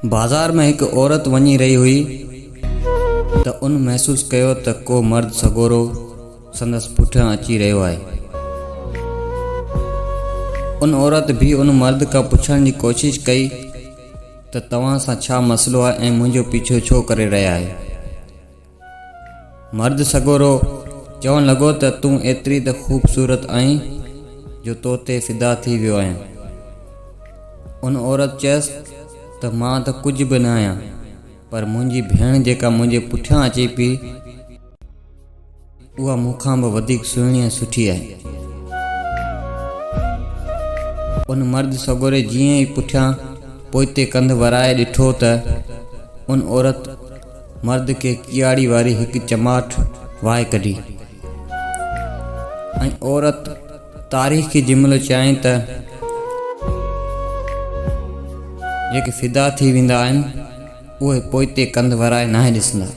बाज़ार में एक औरत वञी रही हुई त उन महसूस कयो त को मर्द सगोरो संदसि पुठियां अची रहियो आहे। उन औरत भी उन मर्द खां पुछण जी कोशिश कई त तव्हां सां छा मसलो आहे ऐं मुंहिंजो पीछो छो करे रहिया आहियो। मर्द सगोरो चवण लॻो त तूं एतिरी त ख़ूबसूरत आहीं जो तो ते फिदा थी वियो आहियां। उन औरत चयसि त मां त कुझु बि न आहियां, पर मुंहिंजी भेण जेका मुंहिंजे पुठियां अचे पई उहा मूंखां बि वधीक सुहिणी ऐं सुठी आहे। उन मर्द सगोरे जीअं ई पुठियां पोइते कंध वराए ॾिठो त उन औरत मर्द खे कियाड़ी वारी हिकु चमाट वाए कढी। ऐं औरत तारीख़ जंहिंमहिल चयाईं त जेके फिदा थी वेंदा आहिनि उहे पोइते कंध वराए नाहे ॾिसंदा।